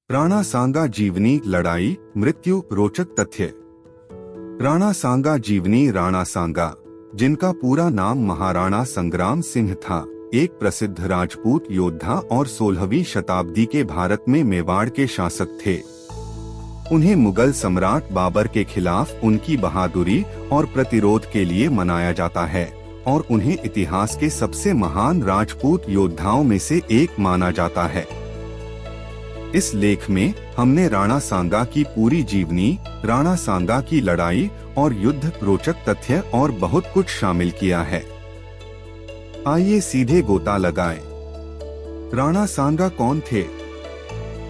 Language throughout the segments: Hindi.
राणा सांगा जीवनी लड़ाई मृत्यु रोचक तथ्य। राणा सांगा जीवनी। राणा सांगा, जिनका पूरा नाम महाराणा संग्राम सिंह था, एक प्रसिद्ध राजपूत योद्धा और 16वीं शताब्दी के भारत में मेवाड़ के शासक थे। उन्हें मुगल सम्राट बाबर के खिलाफ उनकी बहादुरी और प्रतिरोध के लिए मनाया जाता है और उन्हें इतिहास के सबसे महान राजपूत योद्धाओं में से एक माना जाता है। इस लेख में हमने राणा सांगा की पूरी जीवनी, राणा सांगा की लड़ाई और युद्ध, रोचक तथ्य और बहुत कुछ शामिल किया है। आइए सीधे गोता लगाएं। राणा सांगा कौन थे?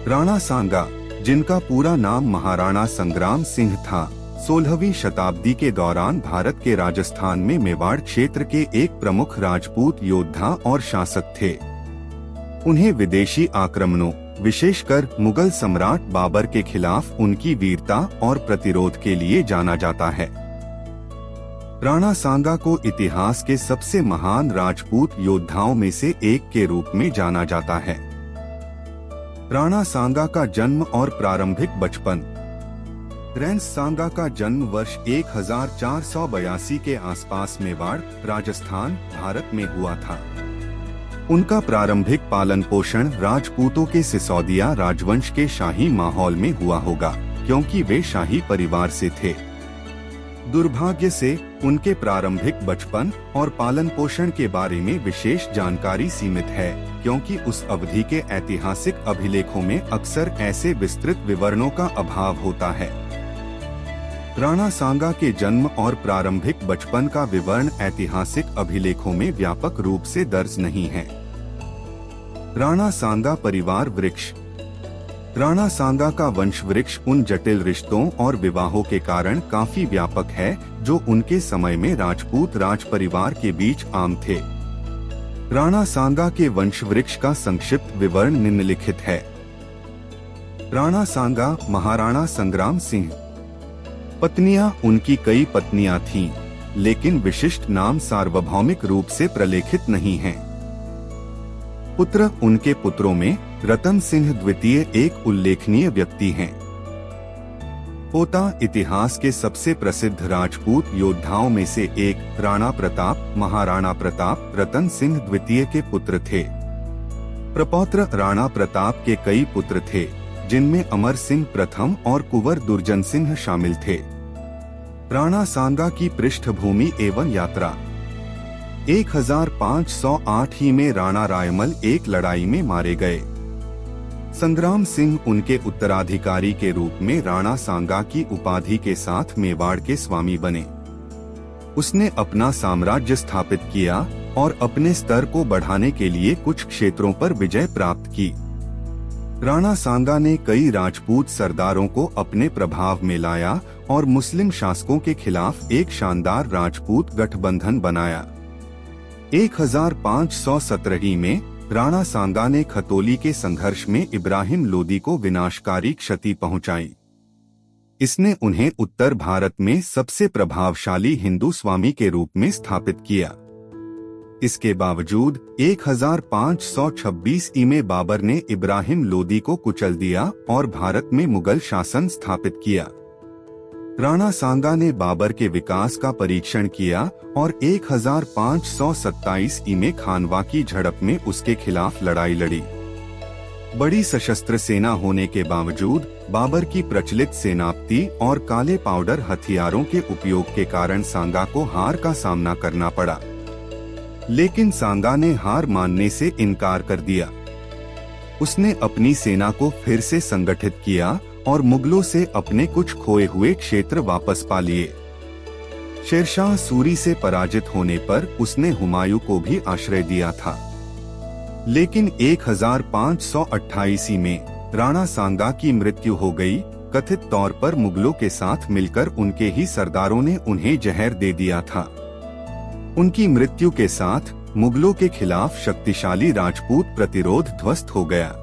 राणा सांगा, जिनका पूरा नाम महाराणा संग्राम सिंह था, 16वीं शताब्दी के दौरान भारत के राजस्थान में मेवाड़ क्षेत्र के एक प्रमुख राजपूत योद्धा और शासक थे। उन्हें विदेशी आक्रमणों, विशेषकर मुगल सम्राट बाबर के खिलाफ उनकी वीरता और प्रतिरोध के लिए जाना जाता है। राणा सांगा को इतिहास के सबसे महान राजपूत योद्धाओं में से एक के रूप में जाना जाता है। राणा सांगा का जन्म और प्रारंभिक बचपन। रेंस सांगा का जन्म वर्ष 1482 के आसपास मेवाड़, राजस्थान, भारत में हुआ था। उनका प्रारंभिक पालन पोषण राजपूतों के सिसोदिया राजवंश के शाही माहौल में हुआ होगा, क्योंकि वे शाही परिवार से थे। दुर्भाग्य से उनके प्रारंभिक बचपन और पालन पोषण के बारे में विशेष जानकारी सीमित है, क्योंकि उस अवधि के ऐतिहासिक अभिलेखों में अक्सर ऐसे विस्तृत विवरणों का अभाव होता है। राणा सांगा के जन्म और प्रारंभिक बचपन का विवरण ऐतिहासिक अभिलेखों में व्यापक रूप से दर्ज नहीं है। राणा सांगा परिवार वृक्ष। राणा सांगा का वंश वृक्ष उन जटिल रिश्तों और विवाहों के कारण काफी व्यापक है जो उनके समय में राजपूत राज परिवार के बीच आम थे। राणा सांगा के वंश वृक्ष का संक्षिप्त विवरण निम्नलिखित है। राणा सांगा महाराणा संग्राम सिंह। पत्नियां, उनकी कई पत्नियां थीं, लेकिन विशिष्ट नाम सार्वभौमिक रूप से प्रलेखित नहीं हैं। पुत्र, उनके पुत्रों में रतन सिंह द्वितीय एक उल्लेखनीय व्यक्ति हैं। पोता, इतिहास के सबसे प्रसिद्ध राजपूत योद्धाओं में से एक राणा प्रताप, महाराणा प्रताप रतन सिंह द्वितीय के पुत्र थे। प्रपौत्र, राणा प्रताप के कई पुत्र थे, जिनमें अमर सिंह प्रथम और कुंवर दुर्जन सिंह शामिल थे। राणा सांगा की पृष्ठभूमि एवं यात्रा। 1508 ही में राणा रायमल एक लड़ाई में मारे गए। संग्राम सिंह उनके उत्तराधिकारी के रूप में राणा सांगा की उपाधि के साथ मेवाड़ के स्वामी बने। उसने अपना साम्राज्य स्थापित किया और अपने स्तर को बढ़ाने के लिए कुछ क्षेत्रों पर विजय प्राप्त की। राणा सांगा ने कई राजपूत सरदारों को अपने प्रभाव में लाया और मुस्लिम शासकों के खिलाफ एक शानदार राजपूत गठबंधन बनाया। 1517 में राणा सांगा ने खतौली के संघर्ष में इब्राहिम लोदी को विनाशकारी क्षति पहुंचाई। इसने उन्हें उत्तर भारत में सबसे प्रभावशाली हिंदू स्वामी के रूप में स्थापित किया। इसके बावजूद 1526 में बाबर ने इब्राहिम लोदी को कुचल दिया और भारत में मुगल शासन स्थापित किया। राणा सांगा ने बाबर के विकास का परीक्षण किया और 1527 में खानवा की झड़प में उसके खिलाफ लड़ाई लड़ी। बड़ी सशस्त्र सेना होने के बावजूद बाबर की प्रचलित सेनापति और काले पाउडर हथियारों के उपयोग के कारण सांगा को हार का सामना करना पड़ा। लेकिन सांगा ने हार मानने से इनकार कर दिया। उसने अपनी सेना को फिर से संगठित किया और मुगलों से अपने कुछ खोए हुए क्षेत्र वापस पा लिए। शेरशाह सूरी से पराजित होने पर उसने हुमायूं को भी आश्रय दिया था। लेकिन 1528 में राणा सांगा की मृत्यु हो गई। कथित तौर पर मुगलों के साथ मिलकर उनके ही सरदारों ने उन्हें जहर दे दिया था। उनकी मृत्यु के साथ मुगलों के खिलाफ शक्तिशाली राजपूत प्रतिरोध ध्वस्त हो गया।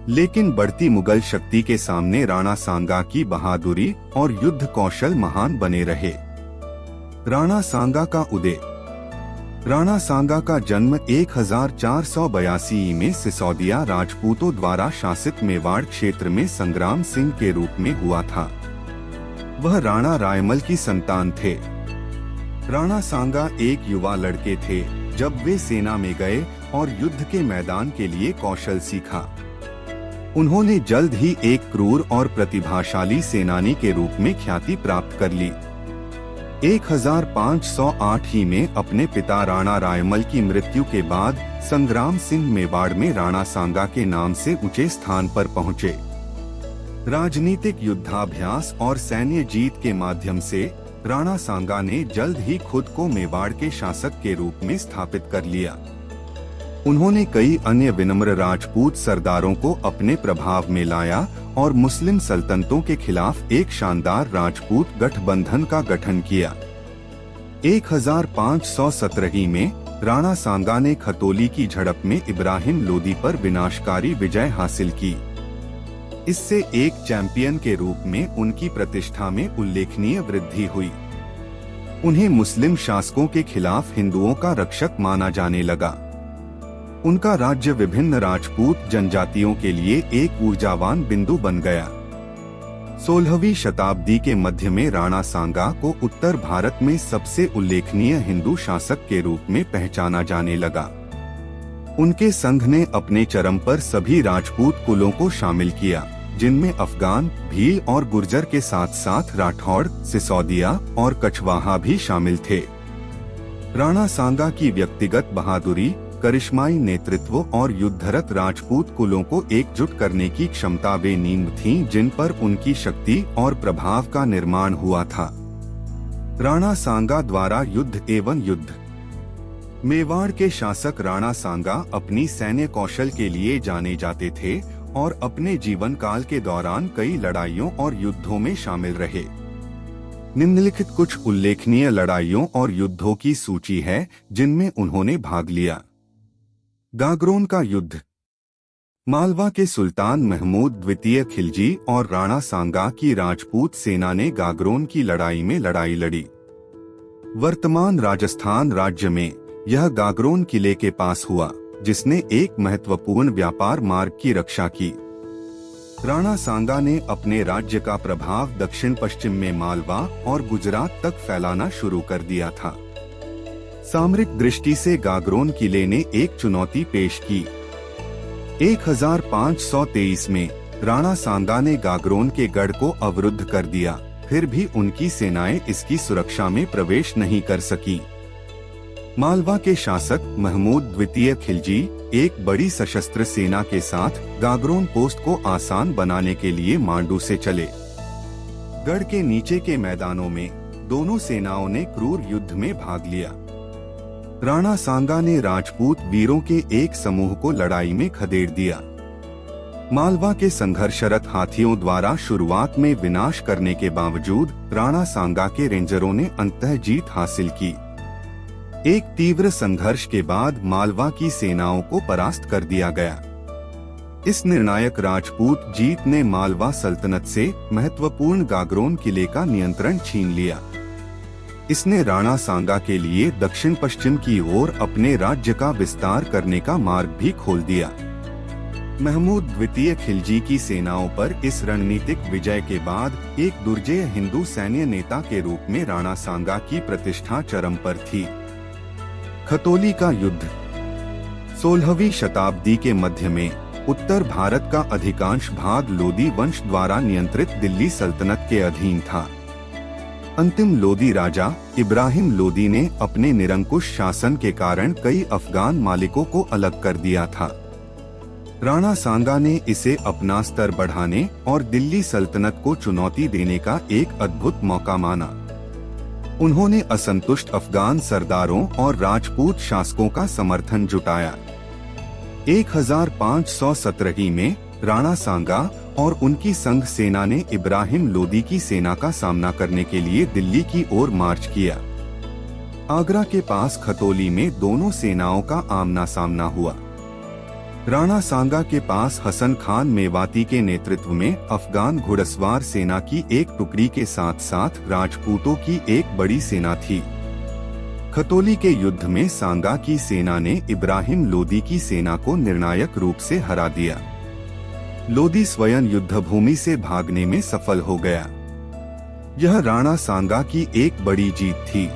लेकिन बढ़ती मुगल शक्ति के सामने राणा सांगा की बहादुरी और युद्ध कौशल महान बने रहे। राणा सांगा का उदय। राणा सांगा का जन्म 1482 में सिसोदिया राजपूतों द्वारा शासित मेवाड़ क्षेत्र में संग्राम सिंह के रूप में हुआ था। वह राणा रायमल की संतान थे। राणा सांगा एक युवा लड़के थे जब वे सेना में गए और युद्ध के मैदान के लिए कौशल सीखा। उन्होंने जल्द ही एक क्रूर और प्रतिभाशाली सेनानी के रूप में ख्याति प्राप्त कर ली। 1508 ही में अपने पिता राणा रायमल की मृत्यु के बाद संग्राम सिंह मेवाड़ में राणा सांगा के नाम से ऊंचे स्थान पर पहुंचे। राजनीतिक युद्धाभ्यास और सैन्य जीत के माध्यम से राणा सांगा ने जल्द ही खुद को मेवाड़ के शासक के रूप में स्थापित कर लिया। उन्होंने कई अन्य विनम्र राजपूत सरदारों को अपने प्रभाव में लाया और मुस्लिम सल्तनतों के खिलाफ एक शानदार राजपूत गठबंधन का गठन किया। 1517 में राणा सांगा ने खतौली की झड़प में इब्राहिम लोदी पर विनाशकारी विजय हासिल की। इससे एक चैंपियन के रूप में उनकी प्रतिष्ठा में उल्लेखनीय वृद्धि हुई। उन्हें मुस्लिम शासकों के खिलाफ हिंदुओं का रक्षक माना जाने लगा। उनका राज्य विभिन्न राजपूत जनजातियों के लिए एक ऊर्जावान बिंदु बन गया। 16वीं शताब्दी के मध्य में राणा सांगा को उत्तर भारत में सबसे उल्लेखनीय हिंदू शासक के रूप में पहचाना जाने लगा। उनके संघ ने अपने चरम पर सभी राजपूत कुलों को शामिल किया, जिनमें अफगान, भील और गुर्जर के साथ साथ राठौड़, सिसोदिया और कछवाहा भी शामिल थे। राणा सांगा की व्यक्तिगत बहादुरी, करिश्माई नेतृत्व और युद्धरत राजपूत कुलों को एकजुट करने की क्षमता वे नींव थीं जिन पर उनकी शक्ति और प्रभाव का निर्माण हुआ था। राणा सांगा द्वारा युद्ध एवं युद्ध। मेवाड़ के शासक राणा सांगा अपनी सैन्य कौशल के लिए जाने जाते थे और अपने जीवन काल के दौरान कई लड़ाइयों और युद्धों में शामिल रहे। निम्नलिखित कुछ उल्लेखनीय लड़ाइयों और युद्धों की सूची है जिनमें उन्होंने भाग लिया। गागरोन का युद्ध। मालवा के सुल्तान महमूद द्वितीय खिलजी और राणा सांगा की राजपूत सेना ने गागरोन की लड़ाई में लड़ाई लड़ी। वर्तमान राजस्थान राज्य में यह गागरोन किले के पास हुआ, जिसने एक महत्वपूर्ण व्यापार मार्ग की रक्षा की। राणा सांगा ने अपने राज्य का प्रभाव दक्षिण पश्चिम में मालवा और गुजरात तक फैलाना शुरू कर दिया था। सामरिक दृष्टि से गागरोन किले ने एक चुनौती पेश की। 1523 में राणा सांगा ने गागरोन के गढ़ को अवरुद्ध कर दिया, फिर भी उनकी सेनाएं इसकी सुरक्षा में प्रवेश नहीं कर सकी। मालवा के शासक महमूद द्वितीय खिलजी एक बड़ी सशस्त्र सेना के साथ गागरोन पोस्ट को आसान बनाने के लिए मांडू से चले। गढ़ के नीचे के मैदानों में दोनों सेनाओं ने क्रूर युद्ध में भाग लिया। राणा सांगा ने राजपूत वीरों के एक समूह को लड़ाई में खदेड़ दिया। मालवा के संघर्षरत हाथियों द्वारा शुरुआत में विनाश करने के बावजूद राणा सांगा के रेंजरों ने अंततः जीत हासिल की। एक तीव्र संघर्ष के बाद मालवा की सेनाओं को परास्त कर दिया गया। इस निर्णायक राजपूत जीत ने मालवा सल्तनत से महत्वपूर्ण गागरोन किले का नियंत्रण छीन लिया। इसने राणा सांगा के लिए दक्षिण पश्चिम की ओर अपने राज्य का विस्तार करने का मार्ग भी खोल दिया। महमूद द्वितीय खिलजी की सेनाओं पर इस रणनीतिक विजय के बाद एक दुर्जेय हिंदू सैन्य नेता के रूप में राणा सांगा की प्रतिष्ठा चरम पर थी। खतौली का युद्ध। 16वीं शताब्दी के मध्य में उत्तर भारत का अधिकांश भाग लोदी वंश द्वारा नियंत्रित दिल्ली सल्तनत के अधीन था। अंतिम लोदी राजा इब्राहिम लोदी ने अपने निरंकुश शासन के कारण कई अफगान मालिकों को अलग कर दिया था। राणा सांगा ने इसे अपना स्तर बढ़ाने और दिल्ली सल्तनत को चुनौती देने का एक अद्भुत मौका माना। उन्होंने असंतुष्ट अफगान सरदारों और राजपूत शासकों का समर्थन जुटाया। 1517 में राणा सांगा और उनकी संघ सेना ने इब्राहिम लोदी की सेना का सामना करने के लिए दिल्ली की ओर मार्च किया। आगरा के पास खतौली में दोनों सेनाओं का आमना सामना हुआ। राणा सांगा के पास हसन खान मेवाती के नेतृत्व में अफगान घुड़सवार सेना की एक टुकड़ी के साथ साथ राजपूतों की एक बड़ी सेना थी। खतौली के युद्ध में सांगा की सेना ने इब्राहिम लोदी की सेना को निर्णायक रूप से हरा दिया। लोदी स्वयं युद्धभूमि से भागने में सफल हो गया। यह राणा सांगा की एक बड़ी जीत थी।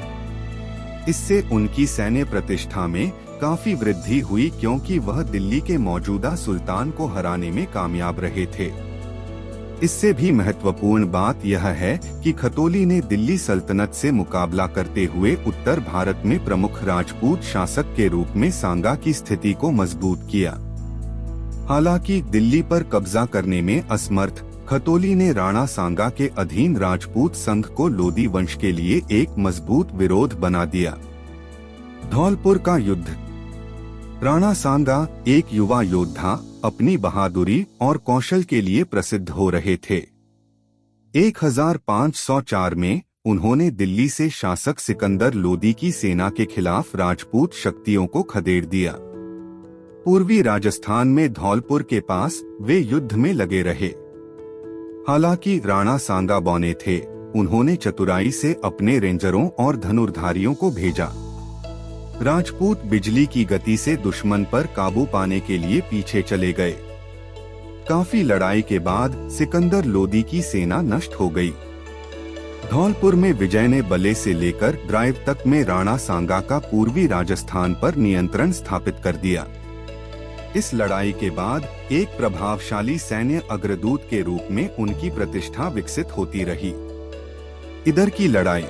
इससे उनकी सैन्य प्रतिष्ठा में काफी वृद्धि हुई, क्योंकि वह दिल्ली के मौजूदा सुल्तान को हराने में कामयाब रहे थे। इससे भी महत्वपूर्ण बात यह है कि खतौली ने दिल्ली सल्तनत से मुकाबला करते हुए उत्तर भारत में प्रमुख राजपूत शासक के रूप में सांगा की स्थिति को मजबूत किया। हालांकि दिल्ली पर कब्जा करने में असमर्थ खतौली ने राणा सांगा के अधीन राजपूत संघ को लोदी वंश के लिए एक मजबूत विरोध बना दिया। धौलपुर का युद्ध। राणा सांगा एक युवा योद्धा अपनी बहादुरी और कौशल के लिए प्रसिद्ध हो रहे थे। 1504 में उन्होंने दिल्ली से शासक सिकंदर लोदी की सेना के खिलाफ राजपूत शक्तियों को खदेड़ दिया। पूर्वी राजस्थान में धौलपुर के पास वे युद्ध में लगे रहे। हालांकि राणा सांगा बौने थे, उन्होंने चतुराई से अपने रेंजरों और धनुर्धारियों को भेजा। राजपूत बिजली की गति से दुश्मन पर काबू पाने के लिए पीछे चले गए। काफी लड़ाई के बाद सिकंदर लोदी की सेना नष्ट हो गई। धौलपुर में विजय ने बले से लेकर ड्राइव तक में राणा सांगा का पूर्वी राजस्थान पर नियंत्रण स्थापित कर दिया। इस लड़ाई के बाद एक प्रभावशाली सैन्य अग्रदूत के रूप में उनकी प्रतिष्ठा विकसित होती रही। इधर की लड़ाई।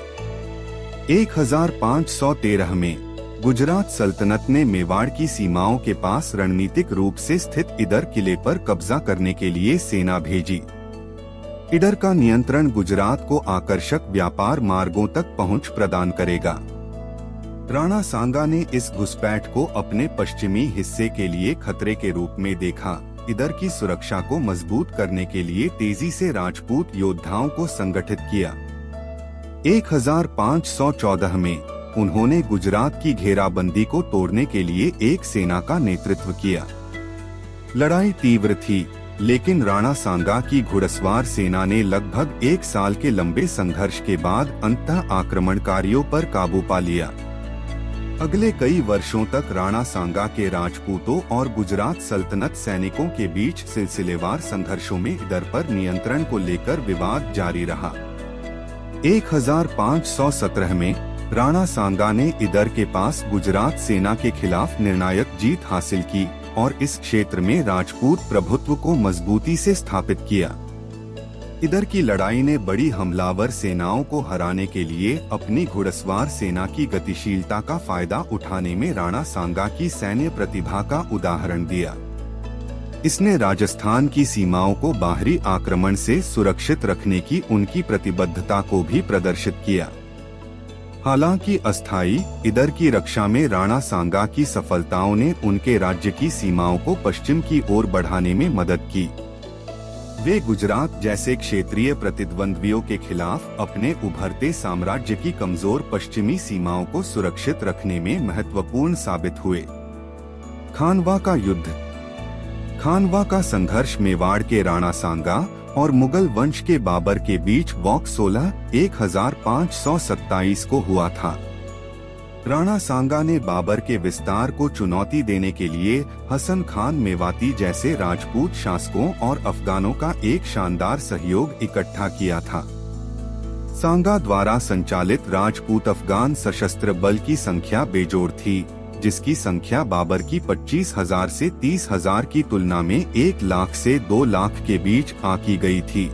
1513 में गुजरात सल्तनत ने मेवाड़ की सीमाओं के पास रणनीतिक रूप से स्थित इडर किले पर कब्जा करने के लिए सेना भेजी। इडर का नियंत्रण गुजरात को आकर्षक व्यापार मार्गों तक पहुंच प्रदान करेगा। राणा सांगा ने इस घुसपैठ को अपने पश्चिमी हिस्से के लिए खतरे के रूप में देखा। इधर की सुरक्षा को मजबूत करने के लिए तेजी से राजपूत योद्धाओं को संगठित किया। 1514 में उन्होंने गुजरात की घेराबंदी को तोड़ने के लिए एक सेना का नेतृत्व किया। लड़ाई तीव्र थी, लेकिन राणा सांगा की घुड़सवार सेना ने लगभग 1 साल के लंबे संघर्ष के बाद अंततः आक्रमणकारियों पर काबू पा लिया। अगले कई वर्षों तक राणा सांगा के राजपूतों और गुजरात सल्तनत सैनिकों के बीच सिलसिलेवार संघर्षों में इडर पर नियंत्रण को लेकर विवाद जारी रहा। 1517 में राणा सांगा ने इडर के पास गुजरात सेना के खिलाफ निर्णायक जीत हासिल की और इस क्षेत्र में राजपूत प्रभुत्व को मजबूती से स्थापित किया। इधर की लड़ाई ने बड़ी हमलावर सेनाओं को हराने के लिए अपनी घुड़सवार सेना की गतिशीलता का फायदा उठाने में राणा सांगा की सैन्य प्रतिभा का उदाहरण दिया। इसने राजस्थान की सीमाओं को बाहरी आक्रमण से सुरक्षित रखने की उनकी प्रतिबद्धता को भी प्रदर्शित किया। हालांकि अस्थायी इधर की रक्षा में राणा सांगा की सफलताओं ने उनके राज्य की सीमाओं को पश्चिम की ओर बढ़ाने में मदद की। वे गुजरात जैसे क्षेत्रीय प्रतिद्वंद्वियों के खिलाफ अपने उभरते साम्राज्य की कमजोर पश्चिमी सीमाओं को सुरक्षित रखने में महत्वपूर्ण साबित हुए। खानवा का युद्ध। खानवा का संघर्ष मेवाड़ के राणा सांगा और मुगल वंश के बाबर के बीच वॉक 1527 को हुआ था। राणा सांगा ने बाबर के विस्तार को चुनौती देने के लिए हसन खान मेवाती जैसे राजपूत शासकों और अफगानों का एक शानदार सहयोग इकट्ठा किया था। सांगा द्वारा संचालित राजपूत अफगान सशस्त्र बल की संख्या बेजोड़ थी, जिसकी संख्या बाबर की 25,000 से 30,000 की तुलना में 1 लाख से 2 लाख के बीच आंकी गई थी।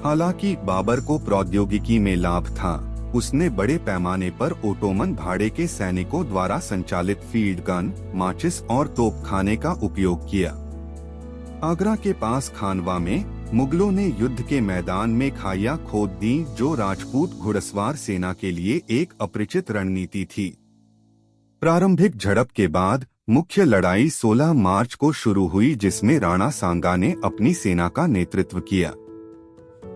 हालांकि बाबर को प्रौद्योगिकी में लाभ था, उसने बड़े पैमाने पर ओटोमन भाड़े के सैनिकों द्वारा संचालित फील्ड गन, माचिस और तोपखाने का उपयोग किया। आगरा के पास खानवा में मुगलों ने युद्ध के मैदान में खाइयां खोद दी, जो राजपूत घुड़सवार सेना के लिए एक अपरिचित रणनीति थी। प्रारंभिक झड़प के बाद मुख्य लड़ाई 16 मार्च को शुरू हुई, जिसमें राणा सांगा ने अपनी सेना का नेतृत्व किया।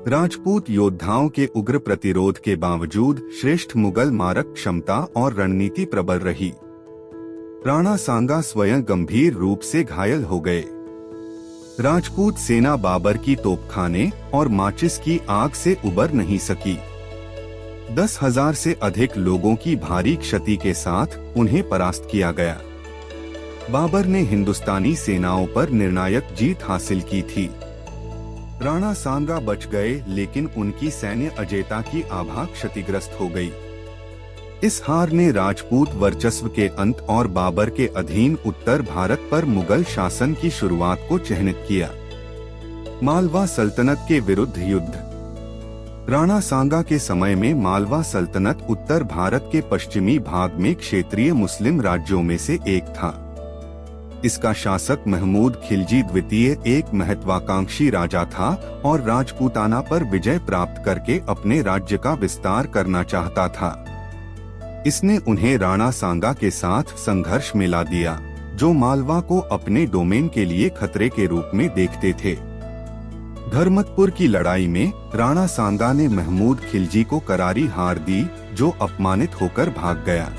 राजपूत योद्धाओं के उग्र प्रतिरोध के बावजूद श्रेष्ठ मुगल मारक क्षमता और रणनीति प्रबल रही। राणा सांगा स्वयं गंभीर रूप से घायल हो गए। राजपूत सेना बाबर की तोपखाने और माचिस की आग से उबर नहीं सकी। 10,000 से अधिक लोगों की भारी क्षति के साथ उन्हें परास्त किया गया। बाबर ने हिंदुस्तानी सेनाओं पर निर्णायक जीत हासिल की थी। राणा सांगा बच गए, लेकिन उनकी सैन्य अजेयता की आभा क्षतिग्रस्त हो गई। इस हार ने राजपूत वर्चस्व के अंत और बाबर के अधीन उत्तर भारत पर मुगल शासन की शुरुआत को चिह्नित किया। मालवा सल्तनत के विरुद्ध युद्ध। राणा सांगा के समय में मालवा सल्तनत उत्तर भारत के पश्चिमी भाग में क्षेत्रीय मुस्लिम राज्यों में से एक था। इसका शासक महमूद खिलजी द्वितीय एक महत्वाकांक्षी राजा था और राजपूताना पर विजय प्राप्त करके अपने राज्य का विस्तार करना चाहता था। इसने उन्हें राणा सांगा के साथ संघर्ष में ला दिया, जो मालवा को अपने डोमेन के लिए खतरे के रूप में देखते थे। धर्मतपुर की लड़ाई में राणा सांगा ने महमूद खिलजी को करारी हार दी, जो अपमानित होकर भाग गया।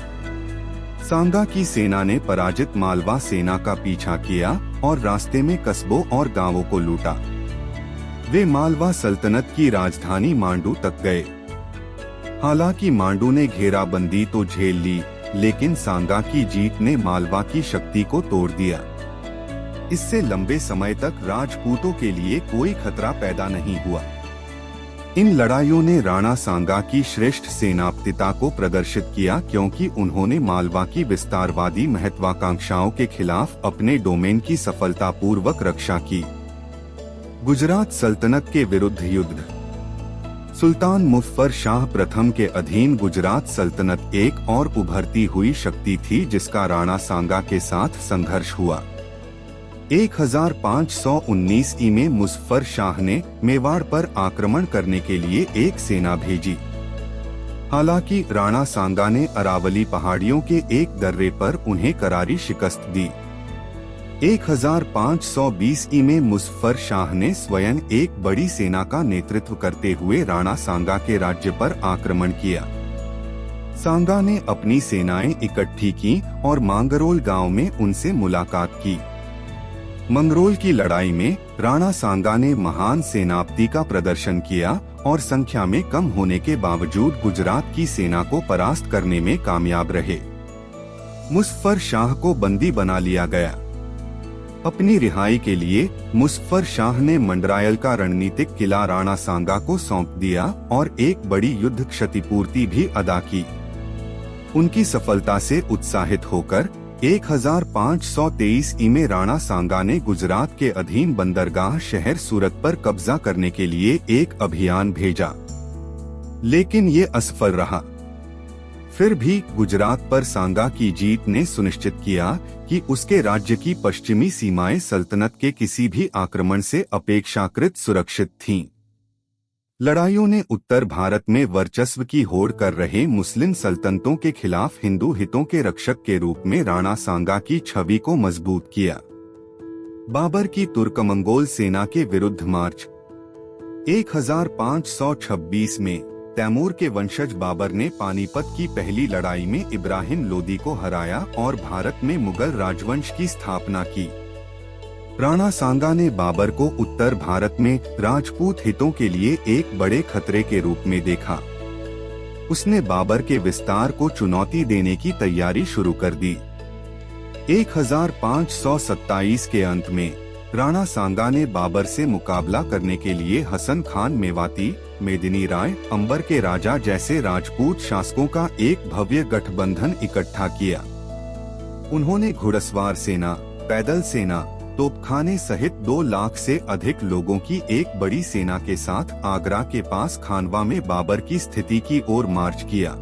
सांगा की सेना ने पराजित मालवा सेना का पीछा किया और रास्ते में कस्बों और गांवों को लूटा। वे मालवा सल्तनत की राजधानी मांडू तक गए। हालांकि मांडू ने घेराबंदी तो झेल ली, लेकिन सांगा की जीत ने मालवा की शक्ति को तोड़ दिया। इससे लंबे समय तक राजपूतों के लिए कोई खतरा पैदा नहीं हुआ। इन लड़ाइयों ने राणा सांगा की श्रेष्ठ सेनापतिता को प्रदर्शित किया, क्योंकि उन्होंने मालवा की विस्तारवादी महत्वाकांक्षाओं के खिलाफ अपने डोमेन की सफलतापूर्वक रक्षा की। गुजरात सल्तनत के विरुद्ध युद्ध। सुल्तान मुज़फ्फर शाह प्रथम के अधीन गुजरात सल्तनत एक और उभरती हुई शक्ति थी, जिसका राणा सांगा के साथ संघर्ष हुआ। 1519 ई में मुज़फ्फर शाह ने मेवाड़ पर आक्रमण करने के लिए एक सेना भेजी। हालांकि राणा सांगा ने अरावली पहाड़ियों के एक दर्रे पर उन्हें करारी शिकस्त दी। 1520 ई में मुज़फ्फर शाह ने स्वयं एक बड़ी सेना का नेतृत्व करते हुए राणा सांगा के राज्य पर आक्रमण किया। सांगा ने अपनी सेनाएं इकट्ठी की और मांगरोल गांव में उनसे मुलाकात की। मंगरोल की लड़ाई में राणा सांगा ने महान सेनापति का प्रदर्शन किया और संख्या में कम होने के बावजूद गुजरात की सेना को परास्त करने में कामयाब रहे। मुज़फ्फर शाह को बंदी बना लिया गया। अपनी रिहाई के लिए मुज़फ्फर शाह ने मंडरायल का रणनीतिक किला राणा सांगा को सौंप दिया और एक बड़ी युद्ध क्षतिपूर्ति भी अदा की। उनकी सफलता से उत्साहित होकर 1523 ई में राणा सांगा ने गुजरात के अधीन बंदरगाह शहर सूरत पर कब्जा करने के लिए एक अभियान भेजा, लेकिन ये असफल रहा। फिर भी गुजरात पर सांगा की जीत ने सुनिश्चित किया कि उसके राज्य की पश्चिमी सीमाएं सल्तनत के किसी भी आक्रमण से अपेक्षाकृत सुरक्षित थीं। लड़ाइयों ने उत्तर भारत में वर्चस्व की होड़ कर रहे मुस्लिम सल्तनतों के खिलाफ हिंदू हितों के रक्षक के रूप में राणा सांगा की छवि को मजबूत किया। बाबर की तुर्क-मंगोल सेना के विरुद्ध मार्च। 1526 में तैमूर के वंशज बाबर ने पानीपत की पहली लड़ाई में इब्राहिम लोदी को हराया और भारत में मुगल राजवंश की स्थापना की। राणा सांगा ने बाबर को उत्तर भारत में राजपूत हितों के लिए एक बड़े खतरे के रूप में देखा। उसने बाबर के विस्तार को चुनौती देने की तैयारी शुरू कर दी। 1527 के अंत में राणा सांगा ने बाबर से मुकाबला करने के लिए हसन खान मेवाती, मेदिनी राय, अंबर के राजा जैसे राजपूत शासकों का एक भव्य गठबंधन इकट्ठा किया। उन्होंने घुड़सवार सेना, पैदल सेना, तोपखाने सहित 2 लाख से अधिक लोगों की एक बड़ी सेना के साथ आगरा के पास खानवा में बाबर की स्थिति की ओर मार्च किया।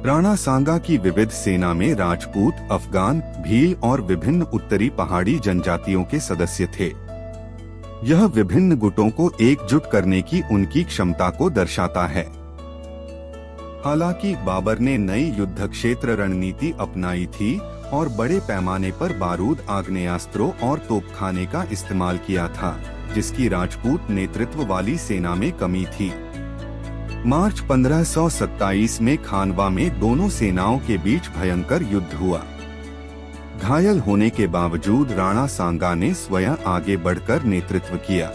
राणा सांगा की विविध सेना में राजपूत, अफगान, भील और विभिन्न उत्तरी पहाड़ी जनजातियों के सदस्य थे। यह विभिन्न गुटों को एकजुट करने की उनकी क्षमता को दर्शाता है। हालांकि बाबर ने नई युद्ध क्षेत्र रणनीति अपनाई थी और बड़े पैमाने पर बारूद, आग्नेयास्त्रों और तोपखाने का इस्तेमाल किया था, जिसकी राजपूत नेतृत्व वाली सेना में कमी थी। मार्च 1527 में खानवा में दोनों सेनाओं के बीच भयंकर युद्ध हुआ। घायल होने के बावजूद राणा सांगा ने स्वयं आगे बढ़कर नेतृत्व किया,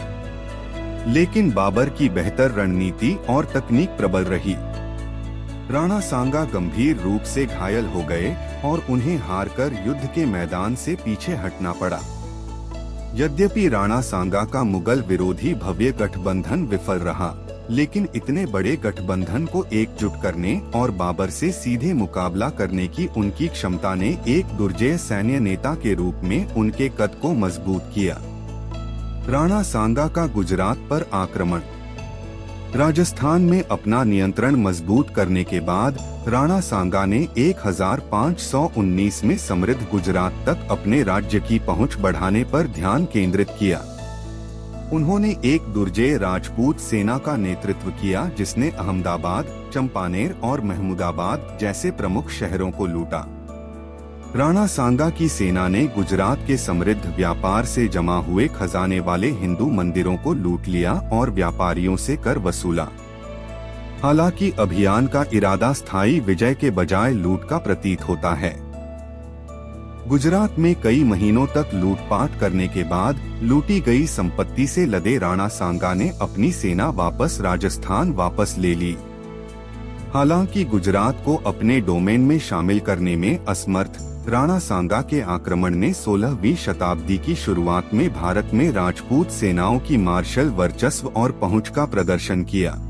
लेकिन बाबर की बेहतर रणनीति और तकनीक प्रबल रही। राणा सांगा गंभीर रूप से घायल हो गए और उन्हें हारकर युद्ध के मैदान से पीछे हटना पड़ा। यद्यपि राणा सांगा का मुगल विरोधी भव्य गठबंधन विफल रहा, लेकिन इतने बड़े गठबंधन को एकजुट करने और बाबर से सीधे मुकाबला करने की उनकी क्षमता ने एक दुर्जय सैन्य नेता के रूप में उनके कद को मजबूत किया। राणा सांगा का गुजरात पर आक्रमण। राजस्थान में अपना नियंत्रण मजबूत करने के बाद राणा सांगा ने 1519 में समृद्ध गुजरात तक अपने राज्य की पहुंच बढ़ाने पर ध्यान केंद्रित किया। उन्होंने एक दुर्जय राजपूत सेना का नेतृत्व किया जिसने अहमदाबाद, चंपानेर और महमूदाबाद जैसे प्रमुख शहरों को लूटा। राणा सांगा की सेना ने गुजरात के समृद्ध व्यापार से जमा हुए खजाने वाले हिंदू मंदिरों को लूट लिया और व्यापारियों से कर वसूला। हालांकि अभियान का इरादा स्थायी विजय के बजाय लूट का प्रतीत होता है। गुजरात में कई महीनों तक लूटपाट करने के बाद लूटी गई संपत्ति से लदे राणा सांगा ने अपनी सेना वापस राजस्थान वापस ले ली। हालांकि गुजरात को अपने डोमेन में शामिल करने में असमर्थ राणा सांगा के आक्रमण ने 16वीं शताब्दी की शुरुआत में भारत में राजपूत सेनाओं की मार्शल वर्चस्व और पहुंच का प्रदर्शन किया।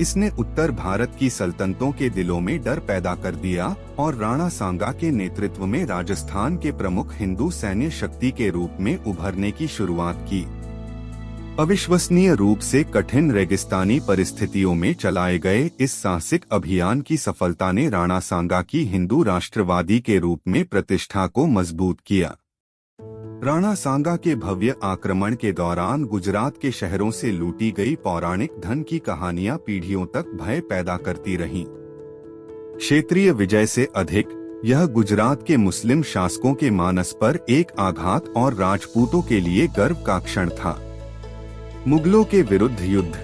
इसने उत्तर भारत की सल्तनतों के दिलों में डर पैदा कर दिया और राणा सांगा के नेतृत्व में राजस्थान के प्रमुख हिंदू सैन्य शक्ति के रूप में उभरने की शुरुआत की। अविश्वसनीय रूप से कठिन रेगिस्तानी परिस्थितियों में चलाए गए इस साहसिक अभियान की सफलता ने राणा सांगा की हिंदू राष्ट्रवादी के रूप में प्रतिष्ठा को मजबूत किया। राणा सांगा के भव्य आक्रमण के दौरान गुजरात के शहरों से लूटी गई पौराणिक धन की कहानियां पीढ़ियों तक भय पैदा करती रहीं। क्षेत्रीय विजय से अधिक यह गुजरात के मुस्लिम शासकों के मानस पर एक आघात और राजपूतों के लिए गर्व का क्षण था। मुगलों के विरुद्ध युद्ध।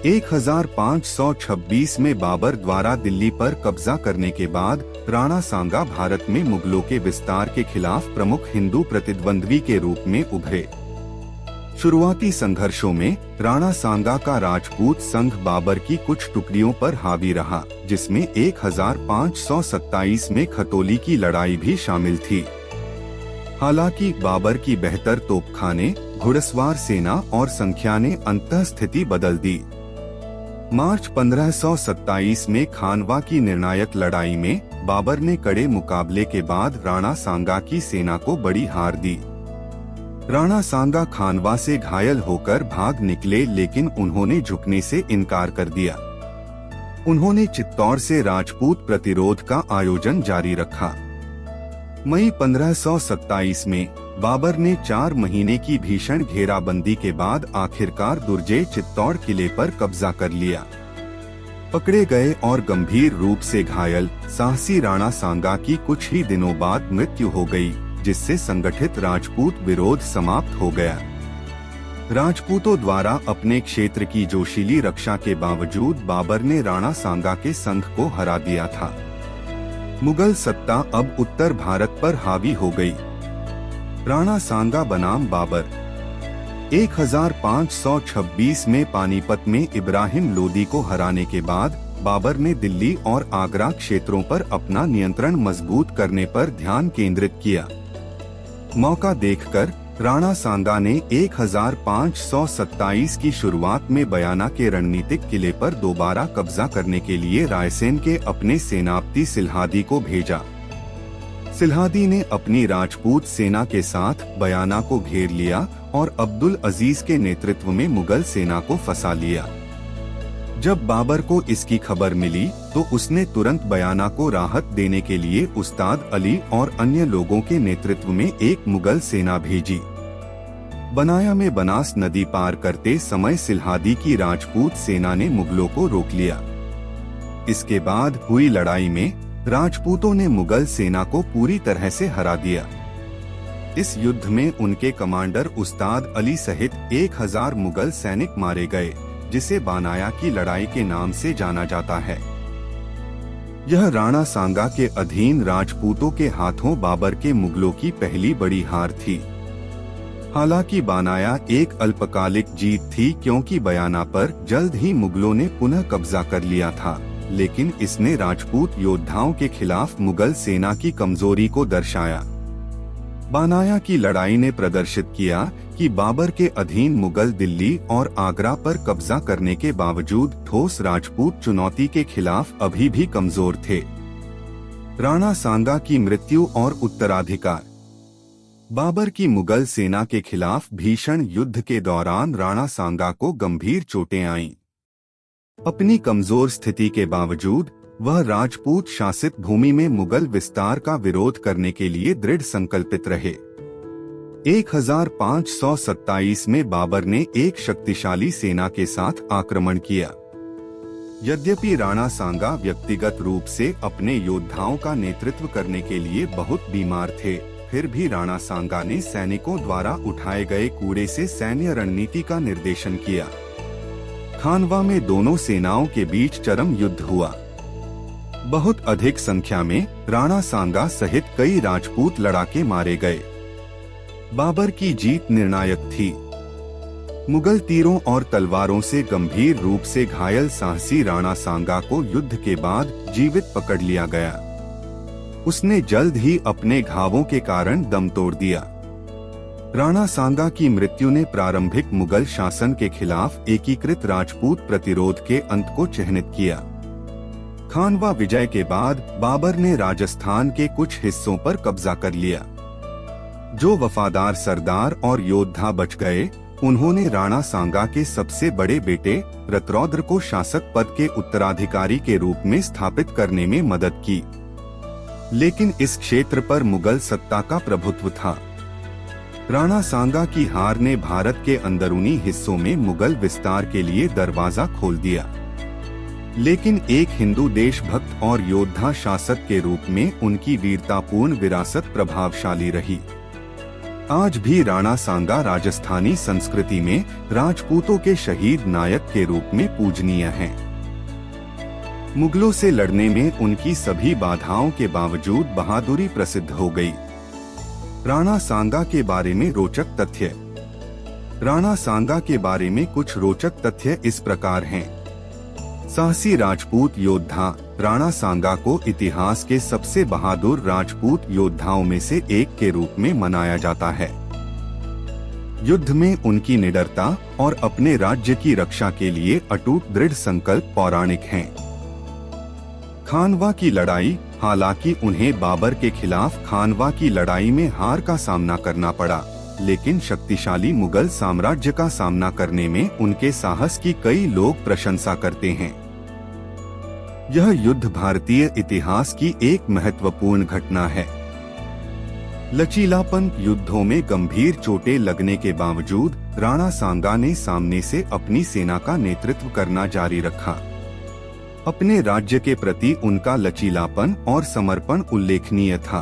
1526 में बाबर द्वारा दिल्ली पर कब्जा करने के बाद राणा सांगा भारत में मुगलों के विस्तार के खिलाफ प्रमुख हिंदू प्रतिद्वंद्वी के रूप में उभरे। शुरुआती संघर्षों में राणा सांगा का राजपूत संघ बाबर की कुछ टुकड़ियों पर हावी रहा, जिसमें 1527 में खतौली की लड़ाई भी शामिल थी। हालांकि बाबर की बेहतर तोपखाने, घुड़सवार सेना और संख्या ने अंतः स्थिति बदल दी। मार्च 1527 में खानवा की निर्णायक लड़ाई में बाबर ने कड़े मुकाबले के बाद राणा सांगा की सेना को बड़ी हार दी। राणा सांगा खानवा से घायल होकर भाग निकले, लेकिन उन्होंने झुकने से इनकार कर दिया। उन्होंने चित्तौड़ से राजपूत प्रतिरोध का आयोजन जारी रखा। मई 1527 में बाबर ने 4 महीने की भीषण घेराबंदी के बाद आखिरकार दुर्जय चित्तौड़ किले पर कब्जा कर लिया। पकड़े गए और गंभीर रूप से घायल साहसी राणा सांगा की कुछ ही दिनों बाद मृत्यु हो गई, जिससे संगठित राजपूत विरोध समाप्त हो गया। राजपूतों द्वारा अपने क्षेत्र की जोशीली रक्षा के बावजूद बाबर ने राणा सांगा के संघ को हरा दिया था। मुगल सत्ता अब उत्तर भारत पर हावी हो गई। राणा सांगा बनाम बाबर। 1526 में पानीपत में इब्राहिम लोदी को हराने के बाद बाबर ने दिल्ली और आगरा क्षेत्रों पर अपना नियंत्रण मजबूत करने पर ध्यान केंद्रित किया। मौका देखकर राणा सांगा ने 1527 की शुरुआत में बयाना के रणनीतिक किले पर दोबारा कब्जा करने के लिए रायसेन के अपने सेनापति सिल्हादी को भेजा। सिल्हादी ने अपनी राजपूत सेना के साथ बयाना को घेर लिया और अब्दुल अजीज के नेतृत्व में मुगल सेना को फंसा लिया। जब बाबर को इसकी खबर मिली तो उसने तुरंत बयाना को राहत देने के लिए उस्ताद अली और अन्य लोगों के नेतृत्व में एक मुगल सेना भेजी। बनाया में बनास नदी पार करते समय सिल्हादी की राजपूत सेना ने मुगलों को रोक लिया। इसके बाद हुई लड़ाई में राजपूतों ने मुगल सेना को पूरी तरह से हरा दिया। इस युद्ध में उनके कमांडर उस्ताद अली सहित 1000 मुगल सैनिक मारे गए, जिसे बानाया की लड़ाई के नाम से जाना जाता है। यह राणा सांगा के अधीन राजपूतों के हाथों बाबर के मुगलों की पहली बड़ी हार थी। हालांकि बानाया एक अल्पकालिक जीत थी, क्योंकि बयाना पर जल्द ही मुगलों ने पुनः कब्जा कर लिया था। लेकिन इसने राजपूत योद्धाओं के खिलाफ मुगल सेना की कमजोरी को दर्शाया। बानाया की लड़ाई ने प्रदर्शित किया कि बाबर के अधीन मुगल दिल्ली और आगरा पर कब्जा करने के बावजूद ठोस राजपूत चुनौती के खिलाफ अभी भी कमजोर थे। राणा सांगा की मृत्यु और उत्तराधिकार। बाबर की मुगल सेना के खिलाफ भीषण युद्ध के दौरान राणा सांगा को गंभीर चोटें आईं। अपनी कमजोर स्थिति के बावजूद वह राजपूत शासित भूमि में मुगल विस्तार का विरोध करने के लिए दृढ़ संकल्पित रहे। 1527 में बाबर ने एक शक्तिशाली सेना के साथ आक्रमण किया। यद्यपि राणा सांगा व्यक्तिगत रूप से अपने योद्धाओं का नेतृत्व करने के लिए बहुत बीमार थे, फिर भी राणा सांगा ने सैनिकों द्वारा उठाए गए कूड़े से सैन्य रणनीति का निर्देशन किया। खानवा में दोनों सेनाओं के बीच चरम युद्ध हुआ। बहुत अधिक संख्या में राणा सांगा सहित कई राजपूत लड़ाके मारे गए। बाबर की जीत निर्णायक थी। मुगल तीरों और तलवारों से गंभीर रूप से घायल साहसी राणा सांगा को युद्ध के बाद जीवित पकड़ लिया गया। उसने जल्द ही अपने घावों के कारण दम तोड़ दिया। राणा सांगा की मृत्यु ने प्रारंभिक मुगल शासन के खिलाफ एकीकृत राजपूत प्रतिरोध के अंत को चिह्नित किया। खानवा विजय के बाद बाबर ने राजस्थान के कुछ हिस्सों पर कब्जा कर लिया। जो वफादार सरदार और योद्धा बच गए, उन्होंने राणा सांगा के सबसे बड़े बेटे रतरौद्र को शासक पद के उत्तराधिकारी के रूप में स्थापित करने में मदद की। लेकिन इस क्षेत्र पर मुगल सत्ता का प्रभुत्व था। राणा सांगा की हार ने भारत के अंदरूनी हिस्सों में मुगल विस्तार के लिए दरवाजा खोल दिया। लेकिन एक हिंदू देशभक्त और योद्धा शासक के रूप में उनकी वीरतापूर्ण विरासत प्रभावशाली रही। आज भी राणा सांगा राजस्थानी संस्कृति में राजपूतों के शहीद नायक के रूप में पूजनीय हैं। मुगलों से लड़ने में उनकी सभी बाधाओं के बावजूद बहादुरी प्रसिद्ध हो गई। राणा सांगा के बारे में रोचक तथ्य। राणा सांगा के बारे में कुछ रोचक तथ्य इस प्रकार हैं। साहसी राजपूत योद्धा राणा सांगा को इतिहास के सबसे बहादुर राजपूत योद्धाओं में से एक के रूप में मनाया जाता है। युद्ध में उनकी निडरता और अपने राज्य की रक्षा के लिए अटूट दृढ़ संकल्प पौराणिक हैं। खानवा की लड़ाई। हालांकि उन्हें बाबर के खिलाफ खानवा की लड़ाई में हार का सामना करना पड़ा, लेकिन शक्तिशाली मुगल साम्राज्य का सामना करने में उनके साहस की कई लोग प्रशंसा करते हैं। यह युद्ध भारतीय इतिहास की एक महत्वपूर्ण घटना है। लचीलापन। युद्धों में गंभीर चोटें लगने के बावजूद राणा सांगा ने सामने से अपनी सेना का नेतृत्व करना जारी रखा। अपने राज्य के प्रति उनका लचीलापन और समर्पण उल्लेखनीय था।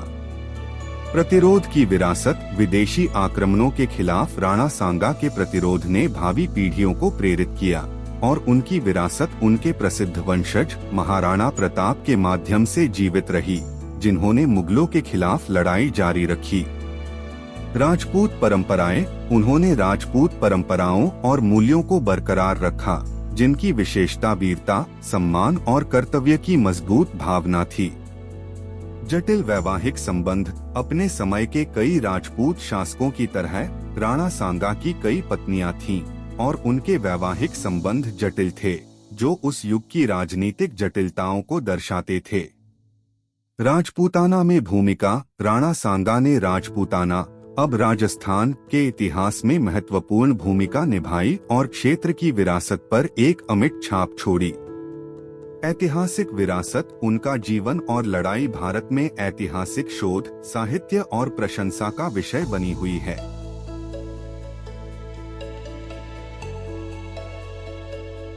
प्रतिरोध की विरासत। विदेशी आक्रमणों के खिलाफ राणा सांगा के प्रतिरोध ने भावी पीढ़ियों को प्रेरित किया और उनकी विरासत उनके प्रसिद्ध वंशज महाराणा प्रताप के माध्यम से जीवित रही, जिन्होंने मुगलों के खिलाफ लड़ाई जारी रखी। राजपूत परंपराएं। उन्होंने राजपूत परंपराओं और मूल्यों को बरकरार रखा, जिनकी विशेषता वीरता, सम्मान और कर्तव्य की मजबूत भावना थी। जटिल वैवाहिक संबंध। अपने समय के कई राजपूत शासकों की तरह राणा सांगा की कई पत्नियां थीं और उनके वैवाहिक संबंध जटिल थे, जो उस युग की राजनीतिक जटिलताओं को दर्शाते थे। राजपूताना में भूमिका। राणा सांगा ने राजपूताना, अब राजस्थान, के इतिहास में महत्वपूर्ण भूमिका निभाई और क्षेत्र की विरासत पर एक अमिट छाप छोड़ी। ऐतिहासिक विरासत। उनका जीवन और लड़ाई भारत में ऐतिहासिक शोध, साहित्य और प्रशंसा का विषय बनी हुई है।